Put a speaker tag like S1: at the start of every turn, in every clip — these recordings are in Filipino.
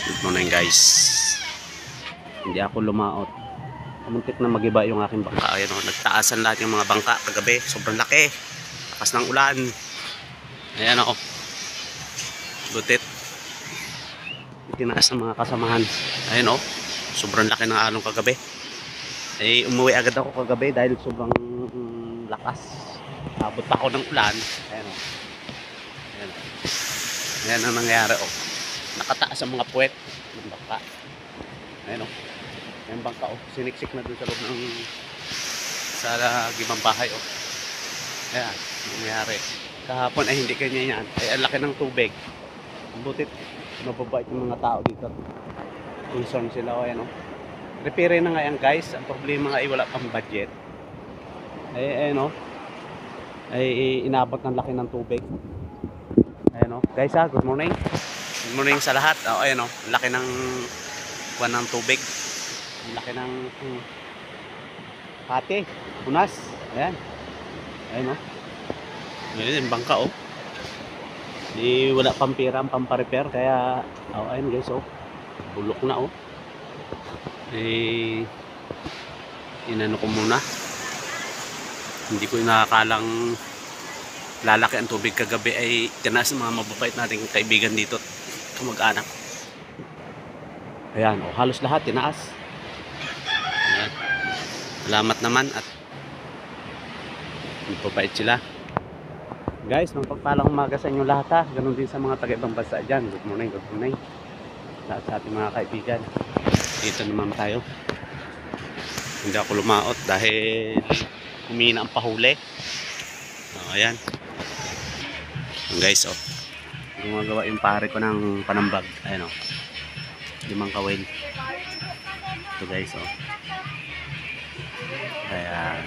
S1: Good morning guys. Hindi ako lumaot. Muntik na magiba yung aking bangka. Ayan o, nagtaasan lahat yung mga bangka kagabi. Sobrang laki. Lakas ng ulan. Ayan o. Butit. Itinaas ng mga kasamahan. Ayan o. Sobrang laki ng alon kagabi. Eh, umuwi agad ako kagabi dahil sobrang lakas. Abot pa ako ng ulan. Ayan o. Ayan o. Ayan ang nangyari o. Nakataas ang mga puwet ng bangka. Ayan o. Yung bangka o. Siniksik na dun sa loob ng sa gibang bahay o. Ayan. Nangyari. Kahapon ay hindi kanya yan. Ay ang laki ng tubig. Ang butit. Mababait yung mga tao dito. Concern sila o. Ayan o. Repair na nga yan guys. Ang problema nga ay wala pang budget. Ay ayan o. Ay inabot ng laki ng tubig. Ayan o. Guys ha. Good morning. Good morning sa lahat. Oh, ayan o. Laki ng kuwan ng tubig. Laki ng pati. Unas. Ayan. Ayan o. Ayan yung bangka o. Di wala pang pira ang pamparepair. Kaya, oh, ayan guys o. Bulok na o. Eh, inano ko muna. Hindi ko inakakalang lalaki ang tubig kagabi ay tinaas ng mga mababait nating kaibigan dito. Mag-anak. Ayan, oh, halos lahat tinaas. Ayan. Salamat naman at magpapait sila. Guys, magpagpalang umaga sa inyo lahat ha. Ganun din sa mga taga-ibang bansa dyan. Good morning, good morning. Lahat sa ating mga kaibigan. Dito naman tayo. Hindi ako lumaot dahil humina ang pahuli. Oh, ayan. Guys, oh. Gumagawa yung pare ko ng panambag. Ayan o. 5 kawil. Ito guys o. Kaya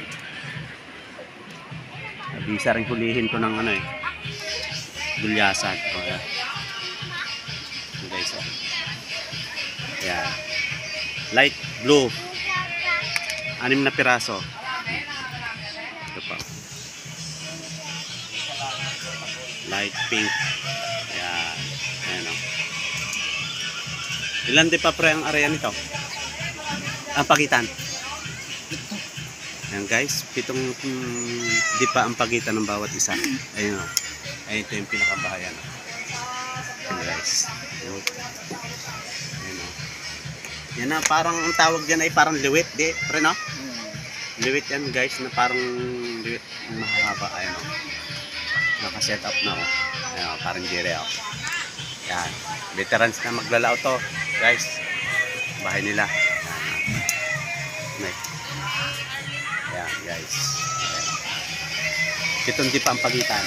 S1: nabisa rin hulihin ko ng ano eh. Gulyasan. O, ayan. Ito guys o. Ayan. Light blue. 6 na piraso. Ito pa. Light pink. Ayan o. Ilan di pa pre ang area nito? Ang pagitan. Ayan guys, 7 di pa ang pagitan ng bawat isa. Ayan o. Ayan, ito yung pinakabahayan. Ayan guys. Ayan o. Yan na, parang ang tawag dyan ay parang liwit. Di, pre no? Liwit yan guys, na parang liwit mahaba. Ayan o. Naka-set up na o. Ayan o, parang jere o. Yan. Veterans na maglalao to. Guys. Bahay nila. Yan. Yan guys. Ayan. 7 di pa ang pagitan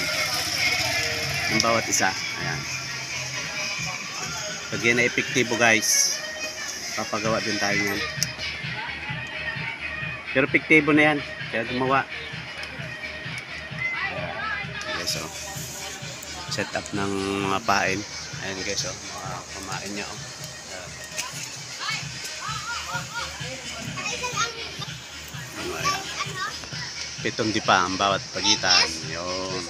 S1: ng bawat isa. Ayan. Pag yan na epektibo guys, papagawa din tayo yan. Pero epektibo na yan. Kaya gumawa. Ayan. Guys o. Set up ng mga pain. Ayan guys o, mga kumain niya o. Ayan. 7 di pa ang bawat pagitan. Yun.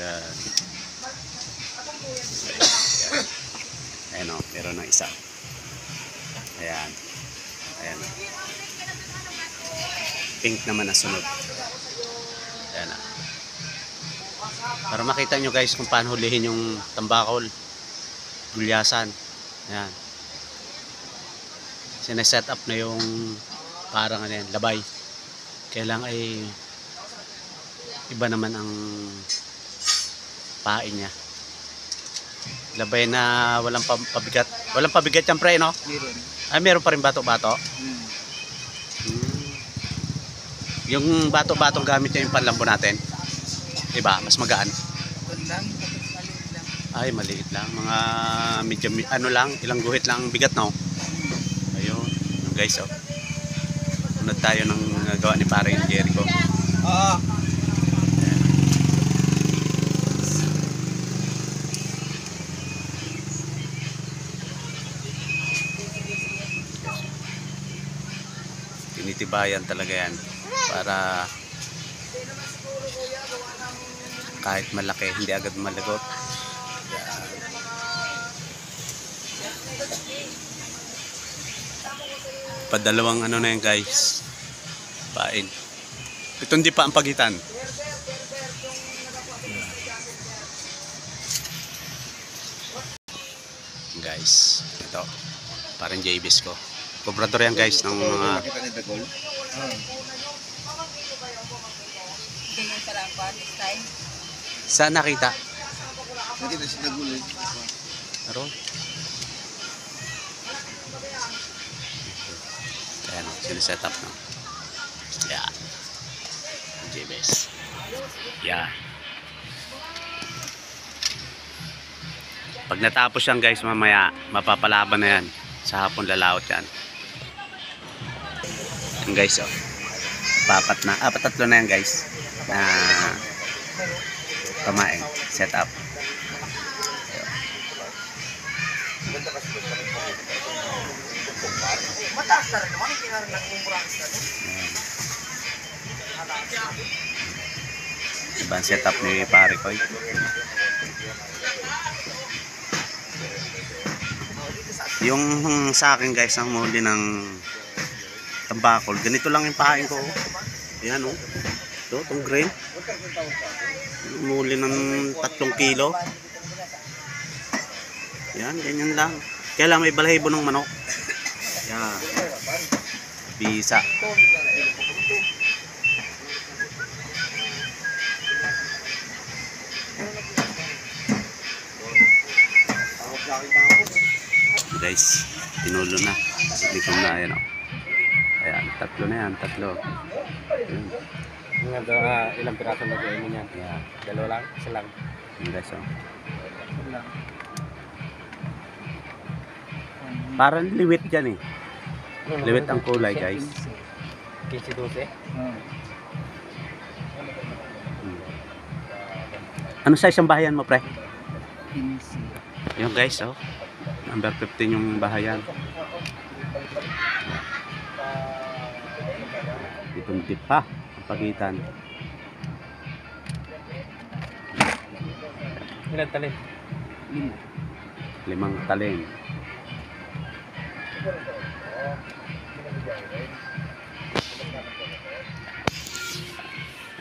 S1: Ayan. Ayan o, meron ng isa. Ayan. Ayan o. Pink naman na sunod. Ayan o. Para makita nyo guys kung paano hulihin yung tambakol, gulyasan. Ayan. Sineset up na yung parang ano yan, labay. Kailang ay iba naman ang pain niya. Labay na walang pabigat. Walang pabigat yan pre no?
S2: Meron.
S1: Ay meron pa rin bato-bato. Yung bato-batong gamit niya yung panlambo natin. Diba? Mas magaan.
S2: Lang, maliit lang.
S1: Ay, maliit lang. Mga medyo, ano lang, ilang guhit lang bigat, no? Ayun. Guys, oh. Unod tayo ng gawa ni Pare Jericho.
S2: Oo.
S1: Tinitibayan talaga yan. Para kahit malaki, hindi agad malagot. Yan. Padalawang ano na yan guys. Pain. Ito hindi pa ang pagitan. Guys, ito. Parang JBS ko. Kobrador yan guys ng mga...
S2: Nakita ni Dagol?
S3: Ganyan pala ang pan next time.
S1: Saan nakita?
S2: Nakita si Dagol eh.
S1: Aro? Ayan o, siniset up na. Yan. JBS. Yan. Pag natapos yan guys, mamaya mapapalaban na yan. Sa hapon lalaot yan. Yan guys oh. Patatlo na yan guys. Na pamain. Set up.
S3: Mataas na rin naman. Kinarin lang yung murang sa rin.
S1: Ibang setup ni pare ko. Yung sa akin guys, ang muli ng tambakol, ganito lang yung pain ko. Yan oh. Ito, itong grain. Muli ng 3 kilo. Yan, ganyan lang. Kaya lang may balahibo ng manok. Yan. Bisa. Guys, tinulo na. Likom na, ayan o. Ayan, 3 na yan, 3. Ayan.
S2: Ilang piraso na gawin mo niyan?
S1: Ayan.
S2: Dalawa lang? Isa lang?
S1: Ayan guys o. Parang liwit dyan eh. Liwit ang kulay guys.
S2: 15-12?
S1: Ano size ang bahayan mo pre?
S3: 15.
S1: Yung guys oh. Number 15 yung bahayan. Itong tip pa ang pagitan.
S2: Ilan talin?
S1: 5 talin.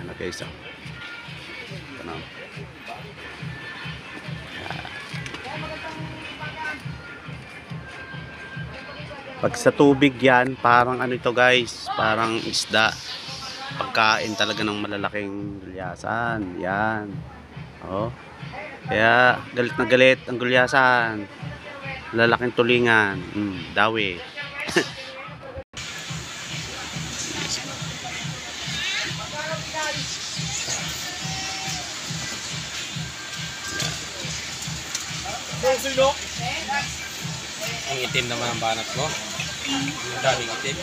S1: Ano guys oh. Ano? Pag sa tubig yan, parang ano ito guys, parang isda. Pagkain talaga ng malalaking gulyasan. Yan. Oh. Kaya galit na galit ang gulyasan. Lalaking tulingan. Dawi.
S2: Ang itim naman ang banat ko. Ang daming itim.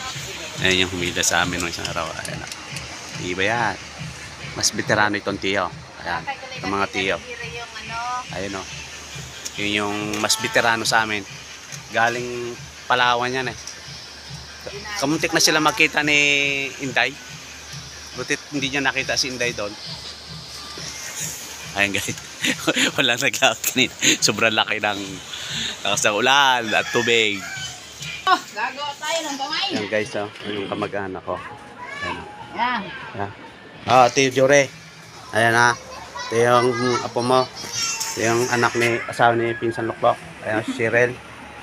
S1: Ayan yung humida sa amin ng isang araw. Ayan. Iba yan. Mas veterano itong tiyo. Ayan. Ang mga tiyo. Ayan o. Yun yung mas veterano sa amin. Galing Palawan yan eh. Kamuntik na sila makita ni Inday. Butit hindi niya nakita si Inday doon. Ayan guys. Wala nag-out kanina. Sobrang laki ng lakas ng ulan at tubig.
S3: Gagawa tayo ng pamay.
S1: Ayan guys oh. Yung kamag-anak ko. Ayan o.
S3: Yan.
S1: Yeah. Ah, Tio Jure. Ayan na. Ito yung apo mo. Ito yung anak ni asawa ni Pinsan Lukbok. Ayan si Cheryl.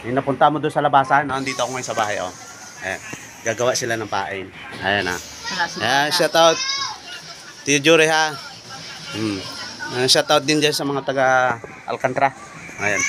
S1: Yung napunta mo doon sa labasan. Andito ako ngayon sa bahay. Oh. Ayan. Gagawa sila ng pain. Ayan na. Ayan, shout out. Tio Jure ha. Shout out din dyan sa mga taga Alcantara. Ayan.